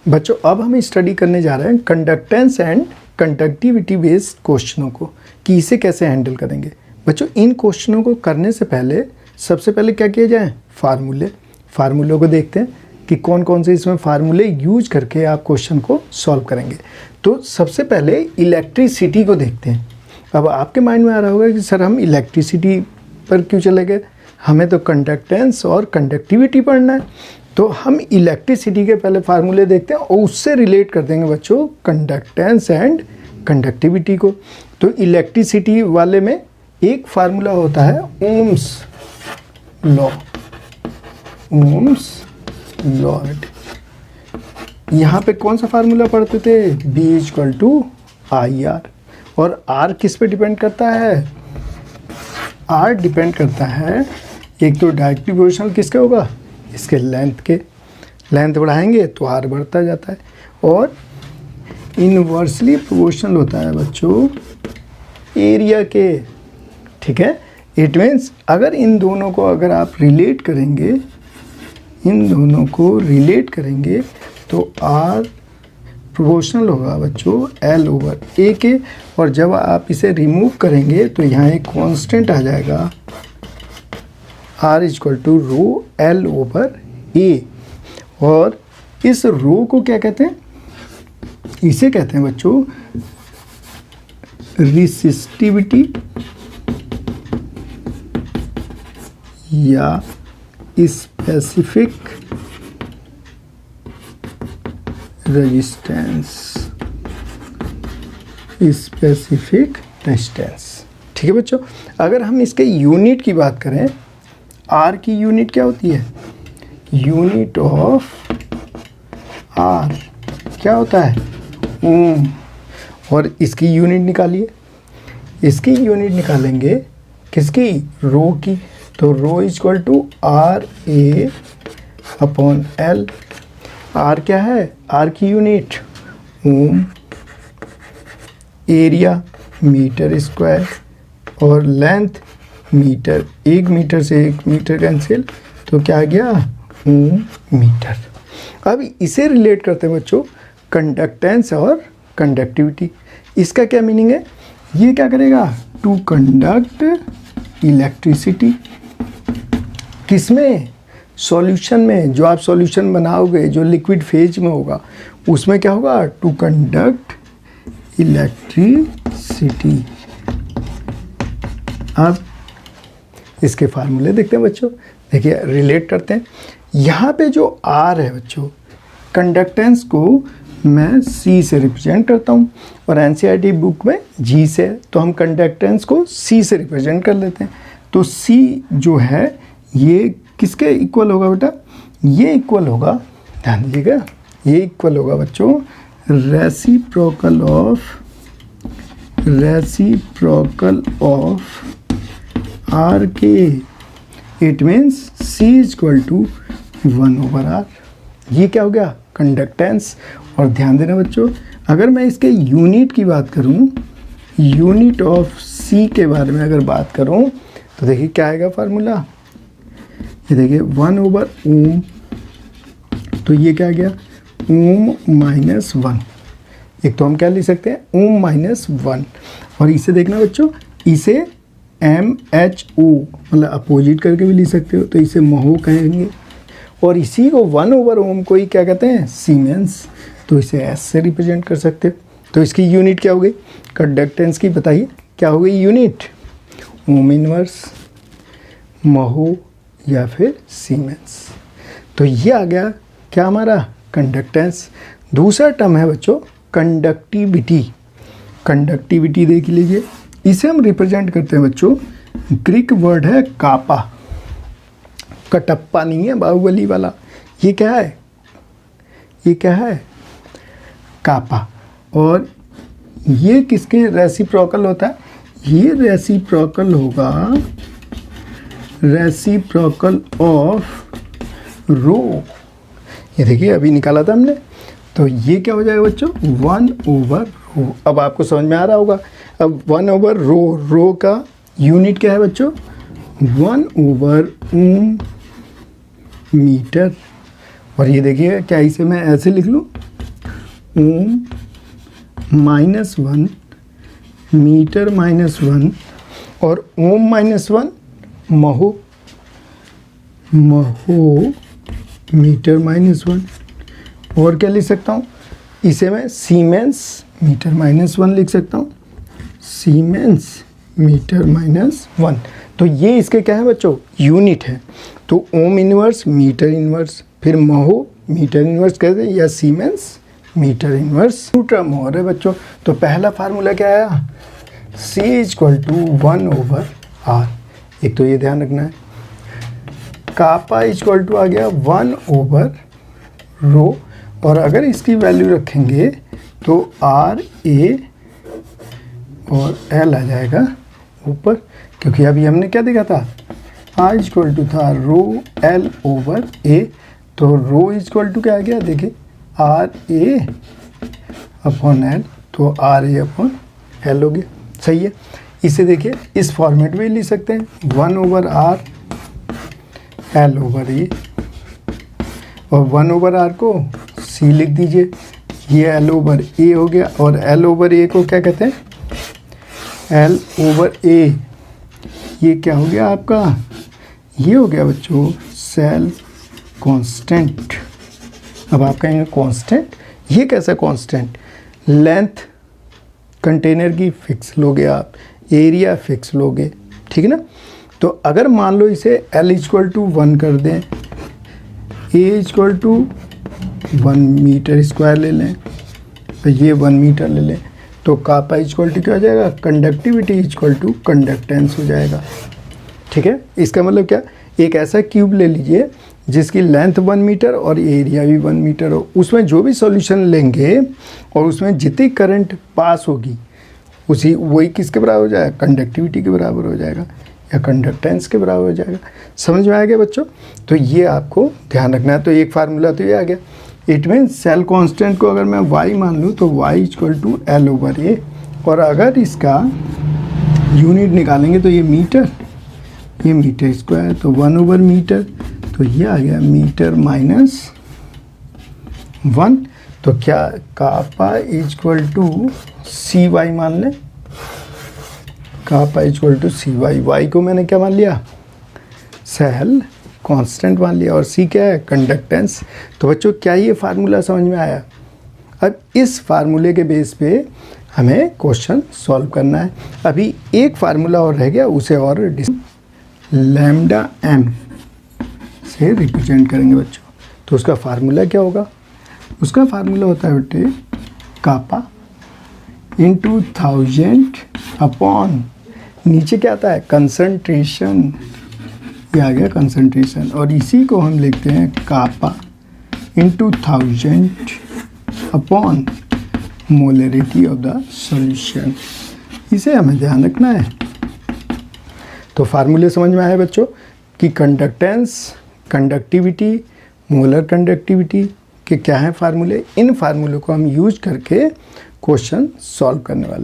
बच्चों अब हम स्टडी करने जा रहे हैं कंडक्टेंस एंड कंडक्टिविटी बेस्ड क्वेश्चनों को कि इसे कैसे हैंडल करेंगे। बच्चों इन क्वेश्चनों को करने से पहले सबसे पहले क्या किया जाए, फार्मूलों को देखते हैं कि कौन कौन से इसमें फार्मूले यूज करके आप क्वेश्चन को सॉल्व करेंगे। तो सबसे पहले इलेक्ट्रिसिटी को देखते हैं। अब आपके माइंड में आ रहा होगा कि सर हम इलेक्ट्रिसिटी पर क्यों चले गए, हमें तो कंडक्टेंस और कंडक्टिविटी पढ़ना है। तो हम इलेक्ट्रिसिटी के पहले फार्मूले देखते हैं और उससे रिलेट कर देंगे बच्चों कंडक्टेंस एंड कंडक्टिविटी को। तो इलेक्ट्रिसिटी वाले में एक फार्मूला होता है ओम्स लॉ। यहाँ पे कौन सा फार्मूला पढ़ते थे, B=IR। और R किस पे डिपेंड करता है, R डिपेंड करता है एक तो डायरेक्टली प्रोपोर्शनल किसके होगा, इसके लेंथ बढ़ाएंगे तो R बढ़ता जाता है, और इनवर्सली प्रोपोर्शनल होता है बच्चों एरिया के। ठीक है, इट मीन्स अगर इन दोनों को अगर आप रिलेट करेंगे तो R प्रोपोर्शनल होगा बच्चों L/A के। और जब आप इसे रिमूव करेंगे तो यहाँ एक कांस्टेंट आ जाएगा R=ρL/A। और इस रो को क्या कहते हैं, इसे कहते हैं बच्चों रेसिस्टिविटी या स्पेसिफिक रेजिस्टेंस। ठीक है बच्चों, अगर हम इसके यूनिट की बात करें, R की यूनिट क्या होती है, यूनिट ऑफ R क्या होता है, ओम। और इसकी यूनिट निकालिए, इसकी यूनिट निकालेंगे किसकी, रो की। तो ρ=RA/L। R क्या है, R की unit ohm, area metre square और लेंथ मीटर। 1 मीटर से 1 मीटर कैंसिल तो क्या आ गया, ओम मीटर। अब इसे रिलेट करते हैं बच्चों कंडक्टेंस और कंडक्टिविटी। इसका क्या मीनिंग है, ये क्या करेगा, टू कंडक्ट इलेक्ट्रिसिटी। किसमें, सॉल्यूशन में। जो आप सॉल्यूशन बनाओगे जो लिक्विड फेज में होगा उसमें क्या होगा, टू कंडक्ट इलेक्ट्रिसिटी। अब इसके फार्मूले देखते हैं बच्चों, देखिए रिलेट करते हैं। यहाँ पे जो R है बच्चों, कंडक्टेंस को मैं C से रिप्रेजेंट करता हूँ और NCERT बुक में G से है, तो हम कंडक्टेंस को C से रिप्रेजेंट कर लेते हैं। तो C जो है ये किसके इक्वल होगा बेटा, ये इक्वल होगा, ध्यान दीजिएगा, ये इक्वल होगा बच्चों रेसिप्रोकल ऑफ R के। It means C=1/R। ये क्या हो गया, कंडक्टेंस। और ध्यान देना बच्चों, अगर मैं इसके यूनिट की बात करूं, यूनिट ऑफ C के बारे में अगर बात करूं तो देखिए क्या आएगा फार्मूला, ये देखिए 1/ओम। तो ये क्या आ गया, ओम-1। एक तो हम क्या लिख सकते हैं, ओम-1। और इसे देखना बच्चों, इसे MHO मतलब अपोजिट करके भी लिख सकते हो, तो इसे महो कहेंगे। और इसी को 1/ओम को ही क्या कहते हैं, सीमेंस। तो इसे S से रिप्रेजेंट कर सकते हो। तो इसकी यूनिट क्या हो गई, कंडक्टेंस की बताइए क्या हो गई यूनिट, ओम इनवर्स, महो या फिर सीमेंस। तो ये आ गया क्या हमारा, कंडक्टेंस। दूसरा टर्म है बच्चों कंडक्टिविटी। कंडक्टिविटी देख लीजिए, इसे हम रिप्रेजेंट करते हैं बच्चों, ग्रीक वर्ड है कापा। कटप्पा नहीं है बाहुबली वाला, ये क्या है, ये क्या है, कापा। और ये किसके रेसिप्रोकल होता है, ये रेसिप्रोकल होगा, रेसिप्रोकल ऑफ रो। ये देखिए अभी निकाला था हमने, तो ये क्या हो जाएगा बच्चों, 1/रो। अब आपको समझ में आ रहा होगा। अब 1/रो, रो का यूनिट क्या है बच्चों, 1/ओम मीटर। और ये देखिए क्या इसे मैं ऐसे लिख लूँ, ओम -1 मीटर -1 और ओम -1 महो मीटर -1। और क्या लिख सकता हूँ, इसे मैं सीमेंस मीटर -1 लिख सकता हूँ, सीमेंस मीटर -1। तो ये इसके क्या है बच्चों, यूनिट है। तो ओम इनवर्स मीटर इनवर्स, फिर महो मीटर इनवर्स कहते हैं, या siemens metre inverse. Two term और है बच्चों। तो पहला फार्मूला क्या आया, C = 1/r। एक तो ये ध्यान रखना है। कापा = आ गया 1/ρ। और अगर इसकी वैल्यू रखेंगे तो RA और L आ जाएगा ऊपर, क्योंकि अभी हमने क्या देखा था, R = था ρL/A। तो ρ क्या आ गया, देखिए RA/L, तो RA/L हो गया। सही है। इसे देखिए इस फॉर्मेट में लिख सकते हैं, 1/r L/A, और 1/r को C लिख दीजिए, ये L/A हो गया। और L/A को क्या कहते हैं, L/A, ये क्या हो गया आपका, ये हो गया बच्चों सेल्फ कांस्टेंट। अब आप कहेंगे कांस्टेंट, ये कैसा कांस्टेंट, लेंथ कंटेनर की फिक्स लोगे आप, एरिया फिक्स लोगे, ठीक है ना। तो अगर मान लो इसे L = 1 कर दें, A = 1 मीटर स्क्वायर ले लें, तो ये 1 मीटर ले लें, तो कापा = क्या हो जाएगा, कंडक्टिविटी = कंडक्टेंस हो जाएगा। ठीक है। इसका मतलब क्या, एक ऐसा क्यूब ले लीजिए जिसकी लेंथ 1 मीटर और एरिया भी 1 मीटर हो, उसमें जो भी सॉल्यूशन लेंगे और उसमें जितनी करंट पास होगी वही किसके बराबर हो जाएगा, कंडक्टिविटी के बराबर हो जाएगा या कंडक्टेंस के बराबर हो जाएगा। समझ में आ गया बच्चों। तो ये आपको ध्यान रखना है। तो एक फार्मूला तो ये आ गया। इट मीन सेल कांस्टेंट को अगर मैं y मान लूँ तो y = L/A, और अगर इसका यूनिट निकालेंगे तो ये मीटर स्क्वायर, तो 1/मीटर, तो ये आ गया मीटर -1। तो क्या कापा = CY मान लें, कापा = CY, y को मैंने क्या मान लिया, सेल कांस्टेंट मान लिया, और C क्या है, कंडक्टेंस। तो बच्चों क्या ये फार्मूला समझ में आया। अब इस फार्मूले के बेस पे हमें क्वेश्चन सॉल्व करना है। अभी एक फार्मूला और रह गया, उसे और लैम्डा m से रिप्रेजेंट करेंगे बच्चों। तो उसका फार्मूला क्या होगा, उसका फार्मूला होता है बेटे कापा × 1000 अपॉन, नीचे क्या आता है, कंसंट्रेशन, ये आ गया कंसंट्रेशन, और इसी को हम लिखते हैं कापा × 1000 upon molarity of the solution. इसे हमें ध्यान रखना है। तो फार्मूले समझ में आए बच्चों कि कंडक्टेंस, कंडक्टिविटी, मोलर कंडक्टिविटी के क्या हैं फार्मूले। इन फार्मूलों को हम यूज करके क्वेश्चन सॉल्व करने वाले।